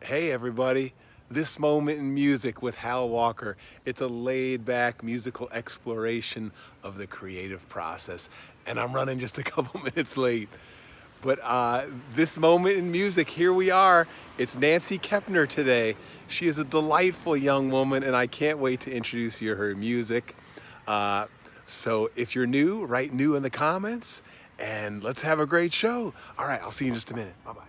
Hey everybody, This Moment in Music with Hal Walker. It's a laid-back musical exploration of the creative process. And I'm running just a couple minutes late. But This Moment in Music, here we are. It's Nancy Kepner today. She is a delightful young woman and I can't wait to introduce you to her music. So if you're new, write new in the comments and let's have a great show. All right, I'll see you in just a minute. Bye-bye.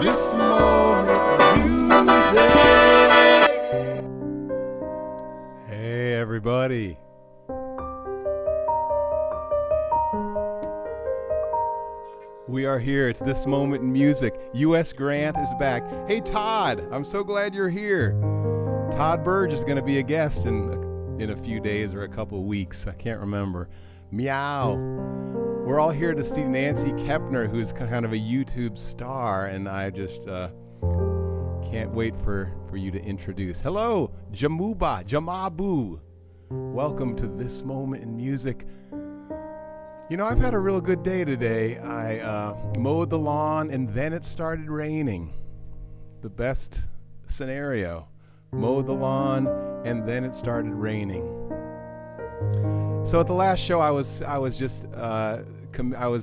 This moment music. Hey everybody. We are here. It's This Moment in Music. U.S. Grant is back. Hey Todd, I'm so glad you're here. Todd Burge is going to be a guest in a few days or a couple of weeks. I can't remember. Meow. We're all here to see Nancy Kepner, who's kind of a YouTube star, and I just can't wait for you to introduce. Hello, Jamabu. Welcome to This Moment in Music. You know, I've had a real good day today. I mowed the lawn and then it started raining. The best scenario. Mowed the lawn and then it started raining. So at the last show, I was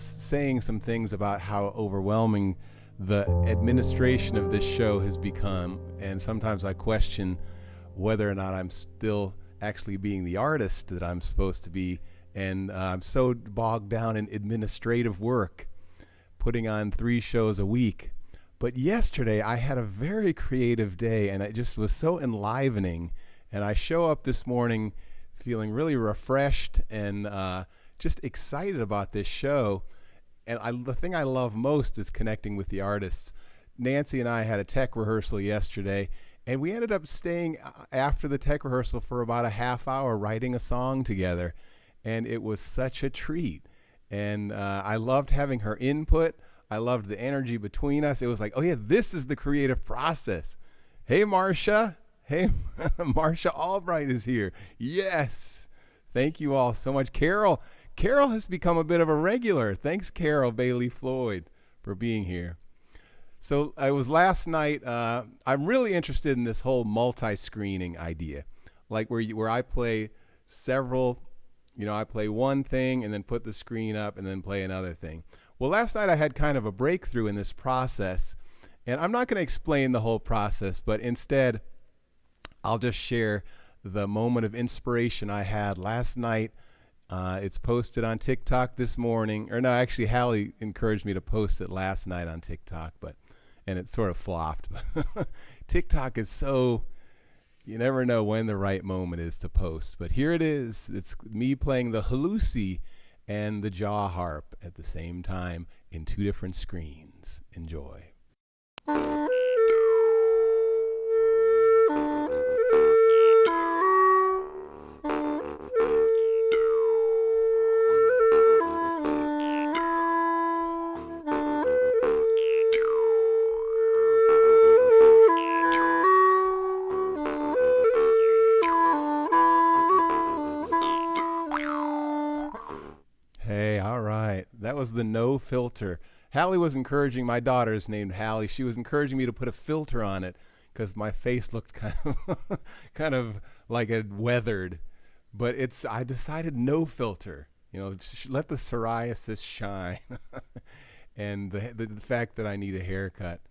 saying some things about how overwhelming the administration of this show has become, and sometimes I question whether or not I'm still actually being the artist that I'm supposed to be, and I'm so bogged down in administrative work, putting on 3 shows a week. But yesterday I had a very creative day, and it just was so enlivening, and I show up this morning feeling really refreshed and just excited about this show. And the thing I love most is connecting with the artists. Nancy and I had a tech rehearsal yesterday, and we ended up staying after the tech rehearsal for about a half hour writing a song together. And it was such a treat. And I loved having her input. I loved the energy between us. It was like, oh yeah, this is the creative process. Hey, Marcia. Hey, Marcia Albright is here. Yes. Thank you all so much. Carol has become a bit of a regular. Thanks, Carol Bailey Floyd, for being here. So I was last night. I'm really interested in this whole multi-screening idea, like where I play several. You know, I play one thing and then put the screen up and then play another thing. Well, last night I had kind of a breakthrough in this process, and I'm not going to explain the whole process, but instead I'll just share the moment of inspiration I had last night. It's posted on TikTok this morning, or no, actually Hallie encouraged me to post it last night on TikTok, and it sort of flopped. TikTok is so, you never know when the right moment is to post, but here it is. It's me playing the halusi and the jaw harp at the same time in 2 different screens. Enjoy. Hey, all right. That was the no filter. Hallie was encouraging, my daughter's named Hallie. She was encouraging me to put a filter on it because my face looked kind of like it weathered. But I decided no filter. You know, let the psoriasis shine, and the fact that I need a haircut.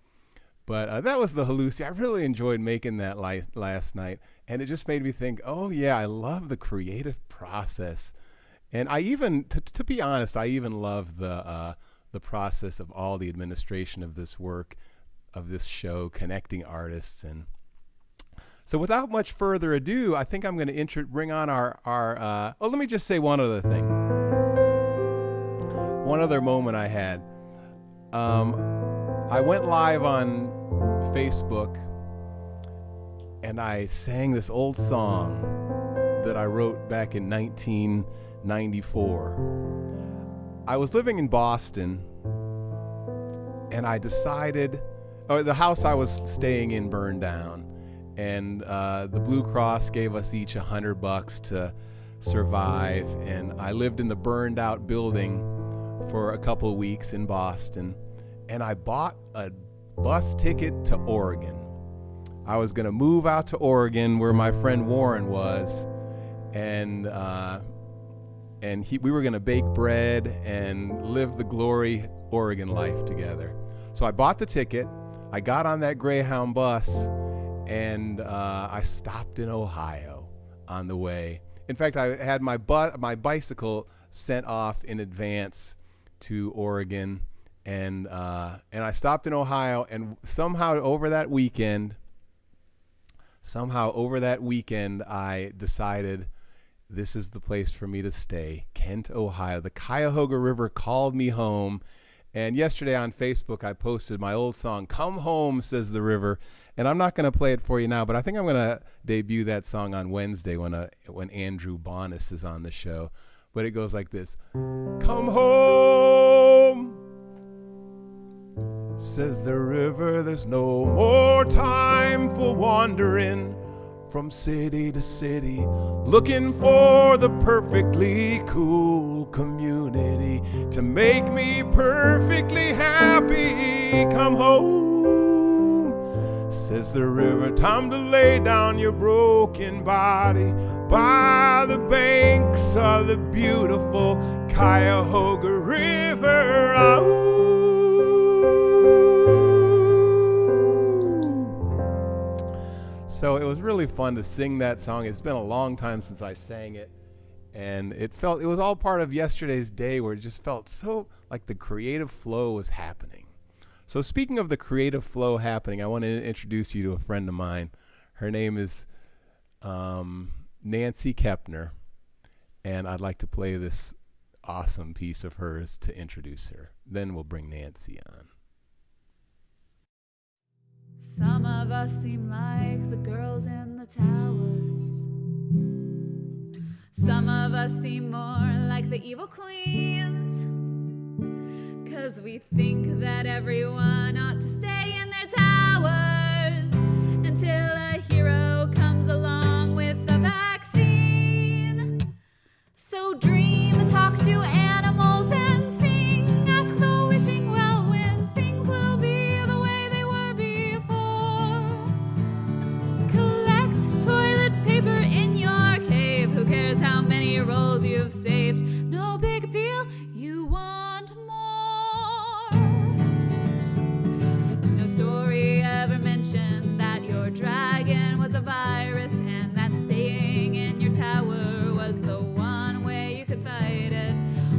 But that was the halusi. I really enjoyed making that last night, and it just made me think, oh yeah, I love the creative process. And I even, to be honest, I even love the process of all the administration of this work, of this show, connecting artists. And so without much further ado, I think I'm going to bring on our let me just say one other thing. One other moment I had. I went live on Facebook and I sang this old song that I wrote back in 1994. I was living in Boston and I decided, the house I was staying in burned down, and the Blue Cross gave us each $100 to survive, and I lived in the burned out building for a couple of weeks in Boston, and I bought a bus ticket to Oregon. I was going to move out to Oregon where my friend Warren was, and we were going to bake bread and live the glory Oregon life together. So I bought the ticket, I got on that Greyhound bus, and I stopped in Ohio on the way. In fact, I had my bicycle sent off in advance to Oregon, and I stopped in Ohio, and somehow over that weekend, I decided this is the place for me to stay, Kent, Ohio. The Cuyahoga River called me home. And yesterday on Facebook, I posted my old song, Come Home, Says the River. And I'm not going to play it for you now, but I think I'm going to debut that song on Wednesday when Andrew Bonas is on the show. But it goes like this. Come home, says the river, there's no more time for wandering from city to city, looking for the perfectly cool community to make me perfectly happy. Come home, says the river, time to lay down your broken body by the banks of the beautiful Cuyahoga River. Oh. So it was really fun to sing that song. It's been a long time since I sang it, and it was all part of yesterday's day where it just felt so like the creative flow was happening. So speaking of the creative flow happening, I want to introduce you to a friend of mine. Her name is Nancy Kepner, and I'd like to play this awesome piece of hers to introduce her. Then we'll bring Nancy on. Some of us seem like the girls in the towers. Some of us seem more like the evil queens, 'cause we think that everyone ought to stay in their towers until a hero comes along with a vaccine. So dream, talk to animals and sing, ask the wishing well when things will be the way they were before. Collect toilet paper in your cave, who cares how many rolls you've saved? No big deal, you want more. No story ever mentioned that your dragon was a virus and that staying in your tower was the one way you could fight it.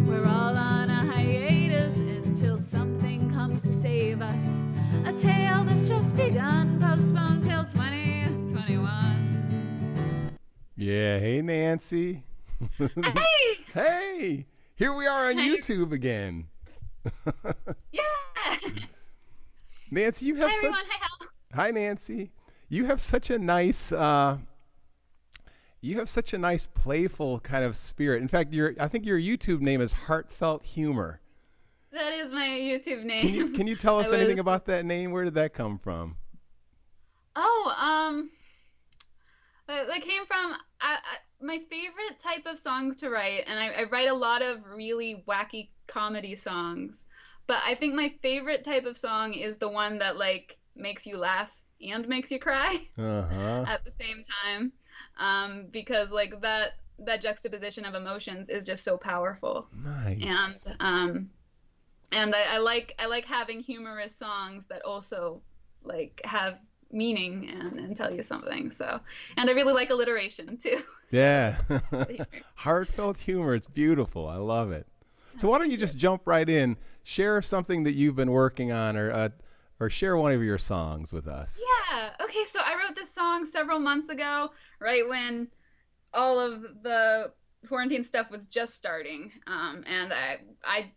We're all on a hiatus until something comes to save us. A tale that's just begun, postponed till 2021. Yeah, hey Nancy. Hey! Hey, here we are on YouTube again. Yeah! Nancy, you have Hi everyone, hi Hal. Hi Nancy. You have such a nice playful kind of spirit. In fact, I think your YouTube name is Heartfelt Humor. That is my YouTube name. Can you tell us anything about that name? Where did that come from? That came from my favorite type of songs to write, and I write a lot of really wacky comedy songs. But I think my favorite type of song is the one that like makes you laugh and makes you cry at the same time, because like that juxtaposition of emotions is just so powerful. Nice. And I like having humorous songs that also like have meaning and tell you something. So, and I really like alliteration too. Yeah. Heartfelt humor. It's beautiful. I love it. So why don't you just jump right in, share something that you've been working on, or share one of your songs with us. Yeah. Okay. So I wrote this song several months ago, right when all of the quarantine stuff was just starting. And I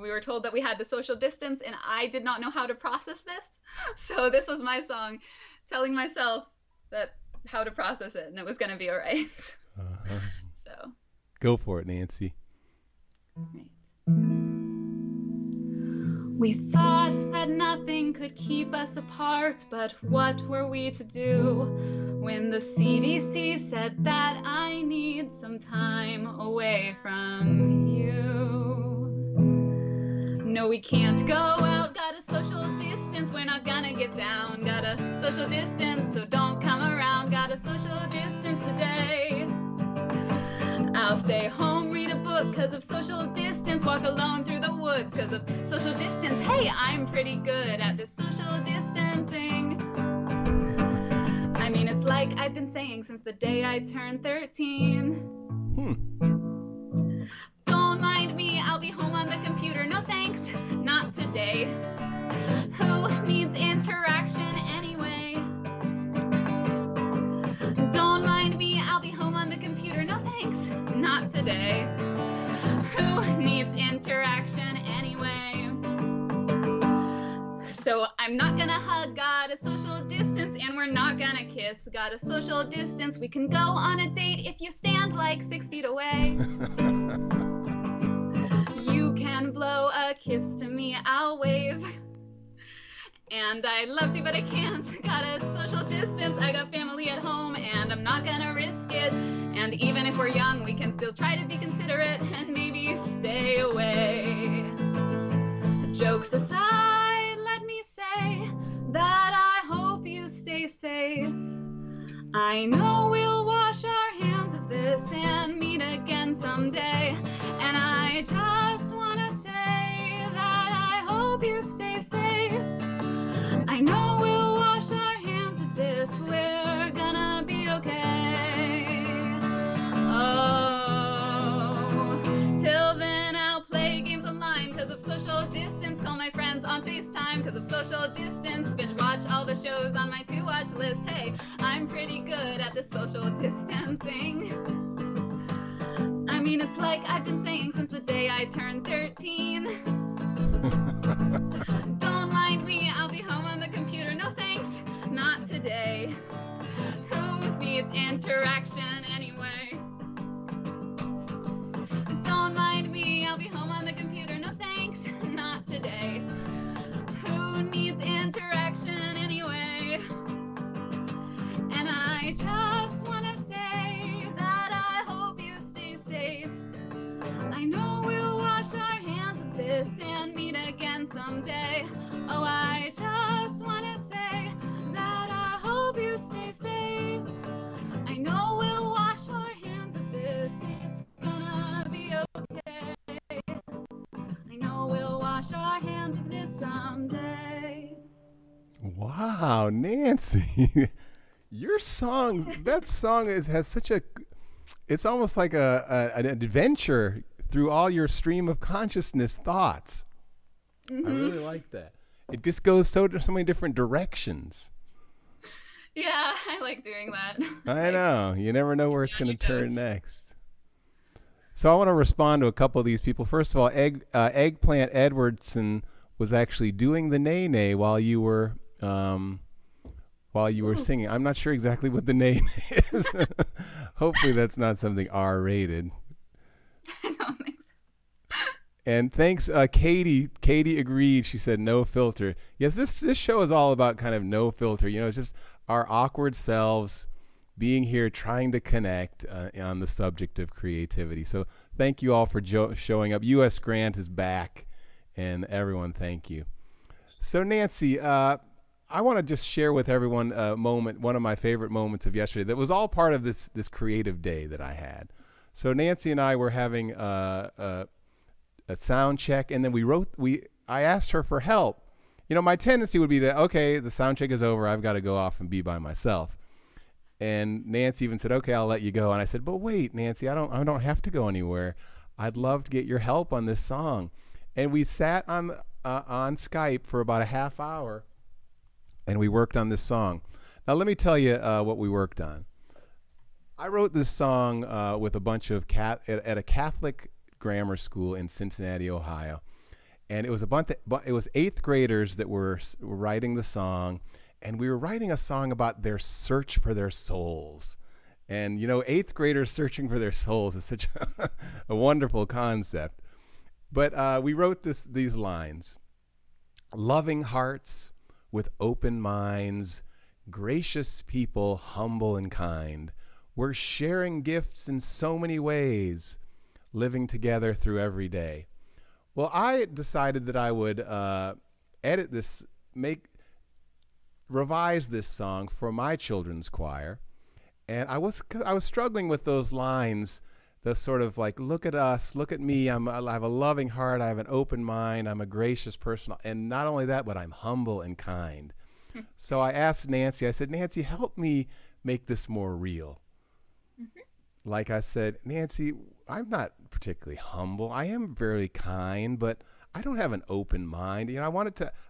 we were told that we had to social distance, and I did not know how to process this. So this was my song telling myself that how to process it, and it was going to be all right. Uh-huh. So Go for it, Nancy. right. We thought that nothing could keep us apart, but what were we to do when the CDC said that I need some time away from you? No, we can't go out, gotta social distance, we're not gonna get down, gotta social distance, so don't come around, gotta social distance today. I'll stay home, read a book 'cause of social distance, walk alone through the woods 'cause of social distance. Hey, I'm pretty good at this social distancing. I mean, it's like I've been saying since the day I turned 13. Don't mind me, I'll be home on the computer. No thanks, not today. Who needs interaction anyway? Don't mind me, I'll be home on the computer. No thanks, not today. Who needs interaction anyway? So I'm not gonna hug, gotta social distance, and we're not gonna kiss, gotta social distance. We can go on a date if you stand like 6 feet away. You can blow a kiss to me, I'll wave. And I'd love to, but I can't. Gotta social distance, I got family at home, and I'm not gonna risk it. And even if we're young, we can still try to be considerate and maybe stay away. Jokes aside, let me say that I hope you stay safe. I know we'll wash our hands of this and meet again someday. And I just wanna say that I hope you stay safe. I know we'll wash our hands of this, we're gonna be okay. Oh, till then I'll play games online 'cause of social distance, call my friends on FaceTime 'cause of social distance, binge watch all the shows on my to-watch list. Hey, I'm pretty good at this social distancing. I mean, it's like I've been saying since the day I turned 13. Don't mind me, I'll be home on the computer. No thanks, not today. Who needs interaction anyway? Don't mind me, I'll be home on the computer. No thanks, not today. Who needs interaction anyway? And I just wanna say that I hope you stay safe. I know we'll wash our hands of this and meet again someday. Oh, I just wanna say that I hope you stay safe. I know we'll wash our hands of this, it's gonna be okay. I know we'll wash our hands of this someday. Wow, Nancy. Your song, that song has such a, it's almost like an adventure through all your stream of consciousness thoughts. Mm-hmm. I really like that. It just goes so many different directions. Yeah, I like doing that. I know. You never know where it's going to turn toes. next. So I want to respond to a couple of these people. First of all, Eggplant Edwardson was actually doing the nay-nay while you were singing. I'm not sure exactly what the nay is. Hopefully that's not something R-rated. I don't think so. And thanks, Katie. Katie agreed. She said no filter. Yes, this show is all about kind of no filter. You know, it's just our awkward selves being here, trying to connect on the subject of creativity. So thank you all for showing up. U.S. Grant is back, and everyone, thank you. So Nancy, I want to just share with everyone a moment, one of my favorite moments of yesterday that was all part of this creative day that I had. So Nancy and I were having a sound check, and then I asked her for help. You know, my tendency would be that, okay, the sound check is over, I've got to go off and be by myself. And Nancy even said, okay, I'll let you go. And I said, but wait, Nancy, I don't have to go anywhere. I'd love to get your help on this song. And we sat on Skype for about a half hour, and we worked on this song. Now, let me tell you what we worked on. I wrote this song with a bunch of at a Catholic grammar school in Cincinnati, Ohio. and it was it was eighth graders that were writing the song, and we were writing a song about their search for their souls. And eighth graders searching for their souls is such a wonderful concept. But we wrote these lines: loving hearts with open minds, gracious people, humble and kind. We're sharing gifts in so many ways, living together through every day. Well, I decided that I would edit this, revise this song for my children's choir. And I was struggling with those lines, the sort of like, look at us, look at me. I have a loving heart. I have an open mind. I'm a gracious person. And not only that, but I'm humble and kind. So I asked Nancy, I said, Nancy, help me make this more real. Like I said, Nancy, I'm not particularly humble. I am very kind, but I don't have an open mind.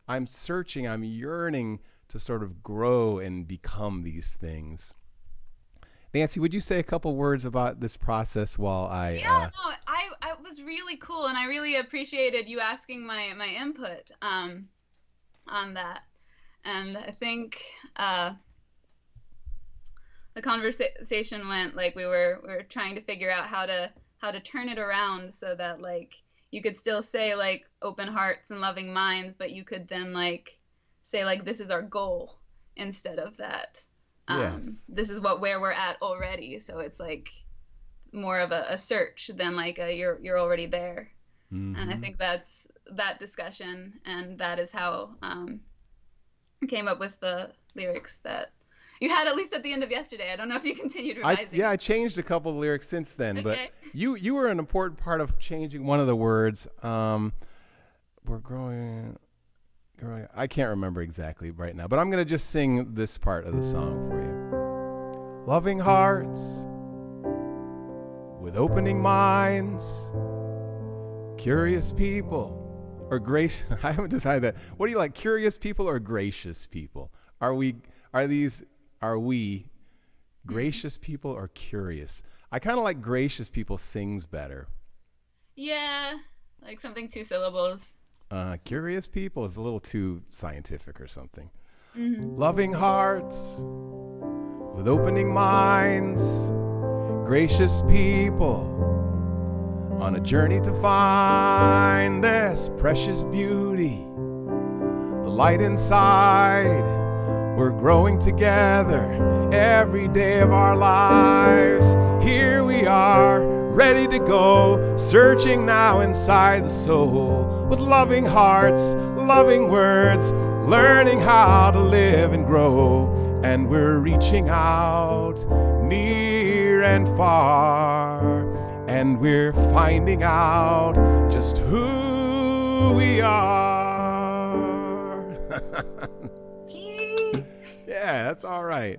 I'm searching, I'm yearning to sort of grow and become these things. Nancy, would you say a couple words about this process while I... Yeah, no, I was really cool, and I really appreciated you asking my input on that. And I think the conversation went like we were trying to figure out how to turn it around so that like you could still say like open hearts and loving minds, but you could then like say like this is our goal instead of that. Yes. This is where we're at already. So it's like more of a search than like you're already there. Mm-hmm. And I think that's that discussion, and that is how I came up with the lyrics that you had at least at the end of yesterday. I don't know if you continued revising. I changed a couple of lyrics since then, okay. But you were an important part of changing one of the words. We're growing. I can't remember exactly right now, but I'm going to just sing this part of the song for you. Loving hearts with opening minds, curious people or gracious. I haven't decided that. What do you like, curious people or gracious people? Are we gracious people or curious? I kind of like gracious people sings better. Yeah, like something 2 syllables. Curious people is a little too scientific or something. Mm-hmm. Loving hearts with opening minds, gracious people on a journey to find this precious beauty, the light inside. We're growing together every day of our lives. Here we are, ready to go, searching now inside the soul, with loving hearts, loving words, learning how to live and grow. And we're reaching out near and far, and we're finding out just who we are. Yeah, that's all right.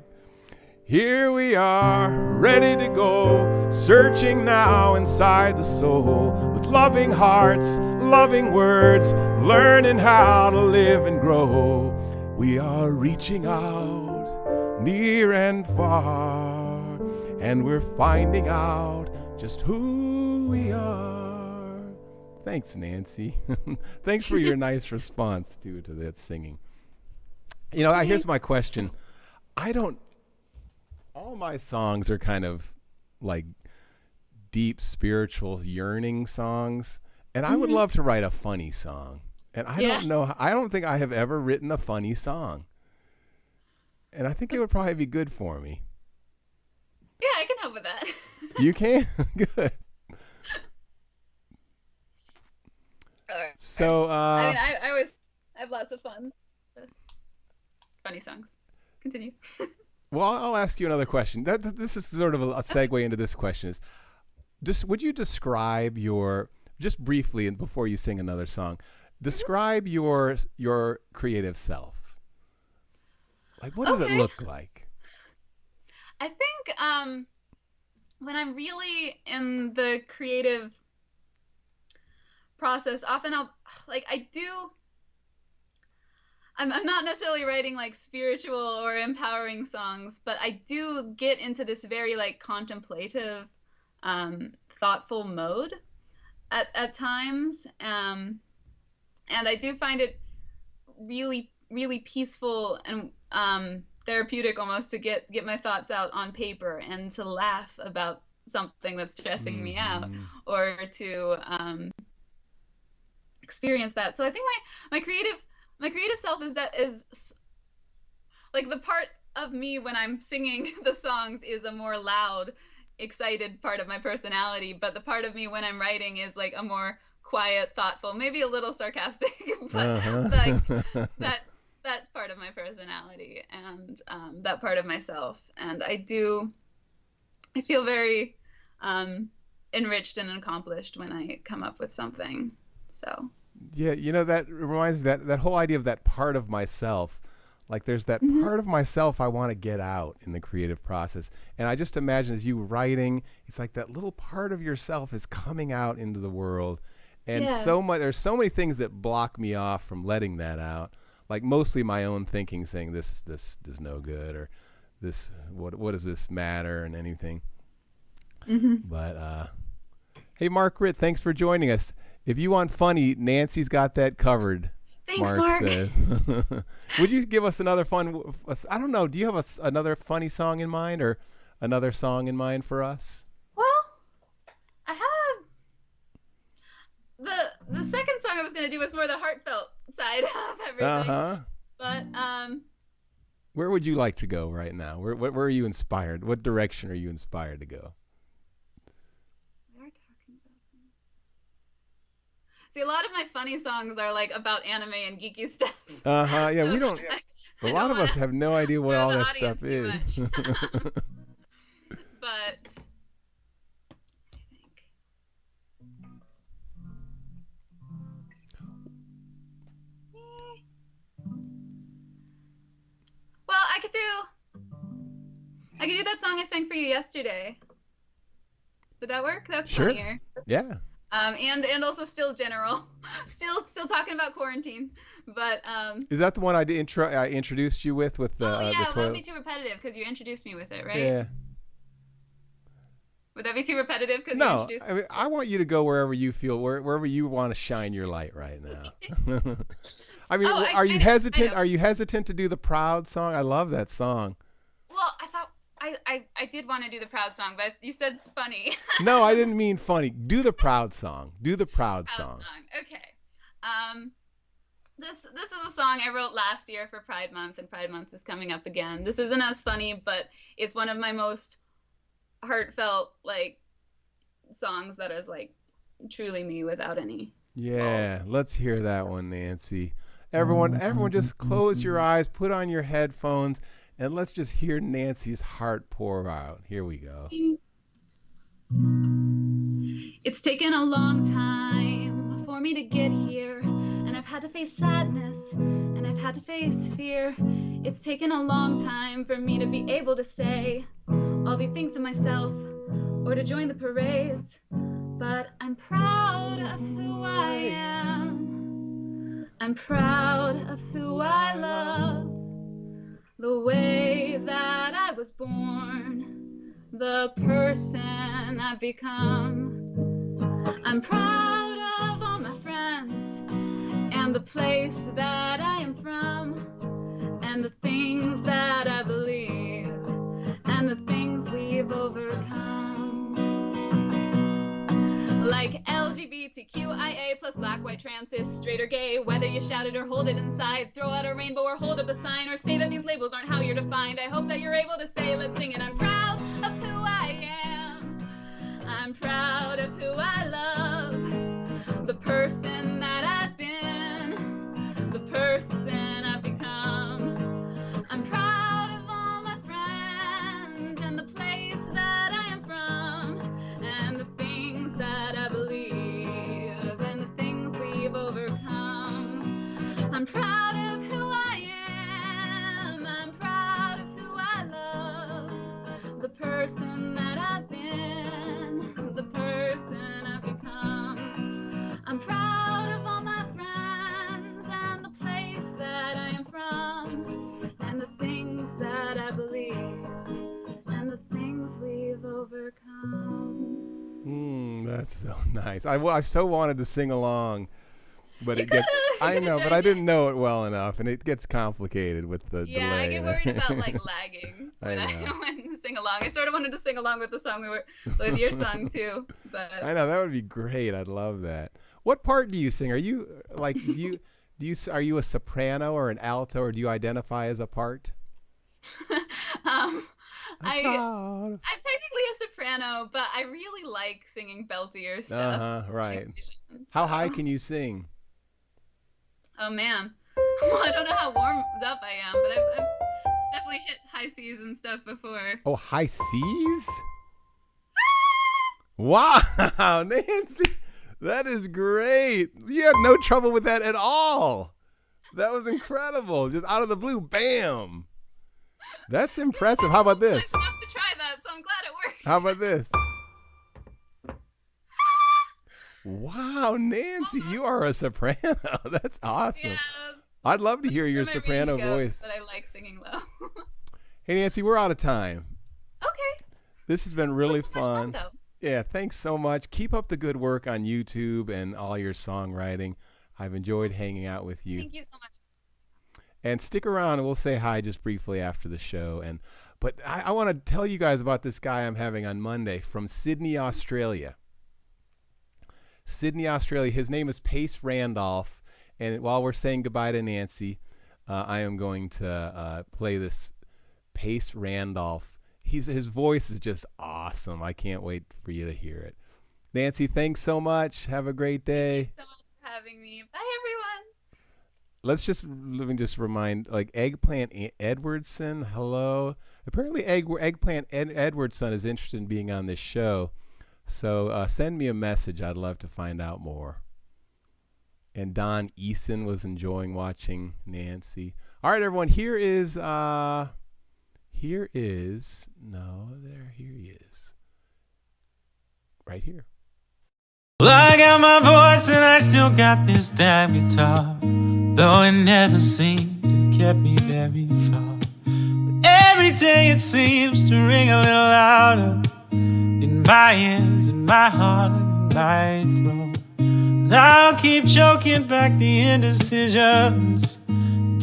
Here we are, ready to go, searching now inside the soul, with loving hearts, loving words, learning how to live and grow. We are reaching out near and far, and we're finding out just who we are. Thanks, Nancy. Thanks for your nice response to that singing. Here's my question. All my songs are kind of like deep spiritual yearning songs, and I would love to write a funny song. And I don't think I have ever written a funny song. And I think it would probably be good for me. Yeah, I can help with that. You can? Good. So, I have lots of fun. Funny songs. Continue. Well, I'll ask you another question. This is sort of a segue into this question. Would you describe just briefly, and before you sing another song, describe your creative self? Like, what does it look like? I think when I'm really in the creative process, often I'm not necessarily writing like spiritual or empowering songs, but I do get into this very like contemplative, thoughtful mode at times. And I do find it really, really peaceful and therapeutic almost to get my thoughts out on paper and to laugh about something that's stressing me out, Mm-hmm. or to experience that. So I think my creative self is like the part of me when I'm singing the songs is a more loud, excited part of my personality, but the part of me when I'm writing is like a more quiet, thoughtful, maybe a little sarcastic, but like Uh-huh. that that's part of my personality, and that part of myself. And I feel very enriched and accomplished when I come up with something. So. Yeah, that reminds me that whole idea of that part of myself. Like there's that Hmm. part of myself I want to get out in the creative process. And I just imagine as you writing, it's like that little part of yourself is coming out into the world. And Yeah. there's so many things that block me off from letting that out. Like mostly my own thinking saying this is no good, or this what does this matter and anything. Hmm. But hey, Margaret, thanks for joining us. If you want funny, Nancy's got that covered. Thanks, Mark Mark. says. Would you give us another fun? I don't know. Do you have another funny song in mind, or another song in mind for us? Well, I have the second song I was gonna do was more the heartfelt side of Uh everything, huh. but Where would you like to go right now? Where are you inspired? What direction are you inspired to go? we are talking about things. See, a lot of my funny songs are like about anime and geeky stuff, Uh huh. Yeah, so we don't. A I lot don't of want us to have no idea what throw all the that audience stuff too is. much. But I think well, I could do that song I sang for you yesterday. Would that work? That's Sure. funnier. Yeah. And also still general, still talking about quarantine, but Is that the one I introduced you with oh the yeah, will that be toilet? too repetitive because you introduced me with it, right? Yeah. Would that be too repetitive because you No, introduced I mean I want you to go wherever you feel, wherever you want to shine your light right now. I mean, Oh, are you I hesitant? know. Are you hesitant to do the Proud song? I love that song. Well, I thought I did want to do the proud song, but you said it's funny. No, I didn't mean funny. Do the Proud song. Do the Proud Proud song. song. Okay. Um, this is a song I wrote last year for Pride Month, and Pride Month is coming up again. This isn't as funny, but it's one of my most heartfelt like songs that is like truly me without any walls. Yeah, let's hear that one, Nancy. Everyone, just close your eyes, put on your headphones, and let's just hear Nancy's heart pour out. Here we go. It's taken a long time for me to get here, and I've had to face sadness, and I've had to face fear. It's taken a long time for me to be able to say all these things to myself, or to join the parades. But I'm proud of who I am. I'm proud of who I love. The way that I was born, the person I've become. I'm proud of all my friends, and the place that I am from, and the things that I believe, and the things we've overcome. Like LGBTQIA plus black, white, trans, cis, straight or gay. Whether you shout it or hold it inside, throw out a rainbow or hold up a sign, or say that these labels aren't how you're defined. I hope that you're able to say, let's sing it. I'm proud of who I am. I'm proud of who I love. The person that I've been, the person I've become. I'm proud of all my friends, and the place that I am from, and the things that I believe, and the things we've overcome. I'm proud of who I am. I'm proud of who I love. The person that I've been, the person I've become. I'm proud of all my friends, and the place that I am from, and the things that I believe, and the things we've overcome. That's so nice. I so wanted to sing along, but You it gets could've. I know, but I didn't know it well enough, and it gets complicated with the delay. Yeah, I get worried about like lagging when I sing along. I sort of wanted to sing along with the song with your song too, but I know that would be great. I'd love that. What part do you sing? Are you like are you a soprano or an alto, or do you identify as a part? I'm technically a soprano, but I really like singing beltier stuff. Right. How high can you sing? Oh man. Well, I don't know how warmed up I am, but I've definitely hit high C's and stuff before. Oh, high C's? Wow, Nancy, that is great. You had no trouble with that at all. That was incredible. Just out of the blue, bam. That's impressive. How about this? I have to try that, so I'm glad it worked. How about this? Wow, Nancy, you are a soprano. That's awesome. Yeah, I'd love to hear your soprano voice. But I like singing low. Hey, Nancy, we're out of time. Okay. This has been really so much fun, though. Yeah, thanks so much. Keep up the good work on YouTube and all your songwriting. I've enjoyed hanging out with you. Thank you so much. And stick around, and we'll say hi just briefly after the show. But I want to tell you guys about this guy I'm having on Monday from Sydney, Australia. Sydney, Australia. His name is Pace Randolph. And while we're saying goodbye to Nancy, I am going to play this Pace Randolph. His voice is just awesome. I can't wait for you to hear it. Nancy, thanks so much. Have a great day. Thank you so much for having me. Bye, everyone. Let me just remind, like, Eggplant Edwardson, hello. Apparently Eggplant Edwardson is interested in being on this show. So send me a message. I'd love to find out more. And Don Eason was enjoying watching Nancy. All right, everyone. Here he is. Right here. Well, I got my voice and I still got this damn guitar, though it never seemed to get me very far. But every day it seems to ring a little louder in my ears, in my heart, in my throat. And I'll keep choking back the indecisions,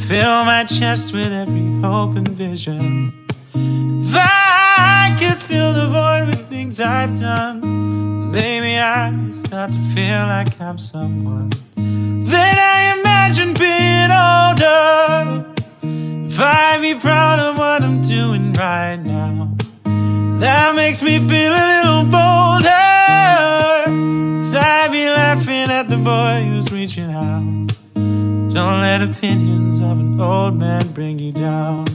fill my chest with every hope and vision. If I could fill the void with things I've done, maybe I start to feel like I'm someone. Then I imagine being older, if I'd be proud of what I'm doing right now. That makes me feel a little bolder, 'cause I'd be laughing at the boy who's reaching out. Don't let opinions of an old man bring you down.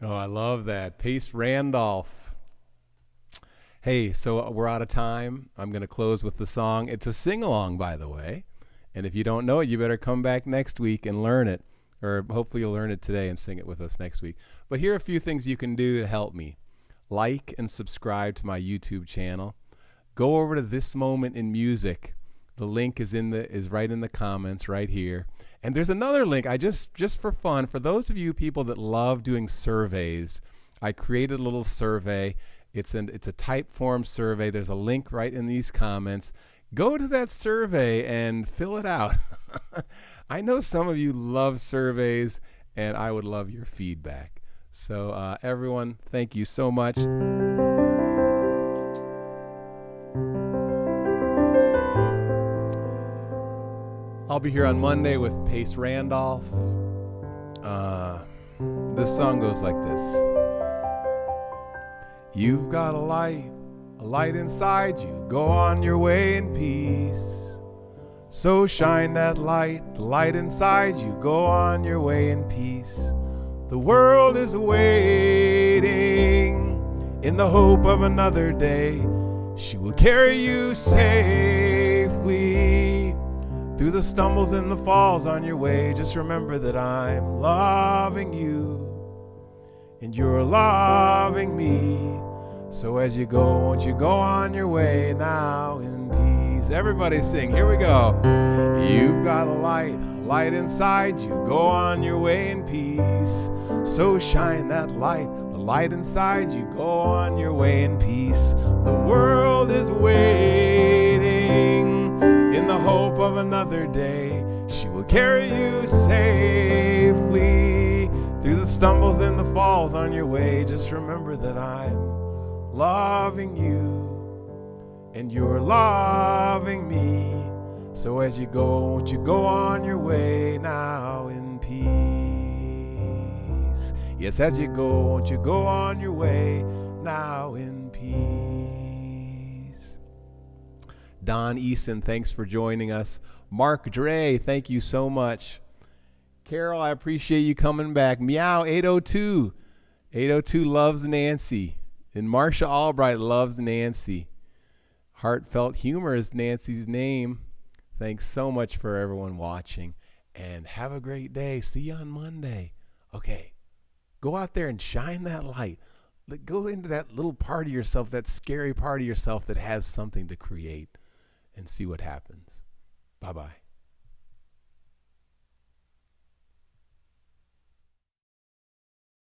Oh, I love that. Pace Randolph. Hey, so we're out of time. I'm going to close with the song. It's a sing-along, by the way. And if you don't know it, you better come back next week and learn it. Or hopefully you'll learn it today and sing it with us next week. But here are a few things you can do to help me. Like and subscribe to my YouTube channel. Go over to This Moment in Music. The link is right in the comments right here. And there's another link. I just for fun, for those of you people that love doing surveys, I created a little survey. It's a type form survey. There's a link right in these comments. Go to that survey and fill it out. I know some of you love surveys, and I would love your feedback. So everyone, thank you so much. I'll be here on Monday with Pace Randolph. This song goes like this. You've got a light inside you. Go on your way in peace. So shine that light, the light inside you. Go on your way in peace. The world is waiting in the hope of another day. She will carry you safely through the stumbles and the falls on your way. Just remember that I'm loving you and you're loving me. So as you go, won't you go on your way now in peace? Everybody sing, here we go. You've got a light inside you. Go on your way in peace. So shine that light, the light inside you. Go on your way in peace. The world is waiting wing in the hope of another day. She will carry you safely through the stumbles and the falls on your way. Just remember that I'm loving you and you're loving me. So as you go, won't you go on your way now in peace? Yes, as you go, won't you go on your way now in peace? Don Eason, thanks for joining us. Mark Dre, thank you so much. Carol, I appreciate you coming back. Meow 802. 802 loves Nancy. And Marsha Albright loves Nancy. Heartfelt Humor is Nancy's name. Thanks so much for everyone watching. And have a great day. See you on Monday. Okay. Go out there and shine that light. Go into that little part of yourself, that scary part of yourself that has something to create, and see what happens. Bye-bye.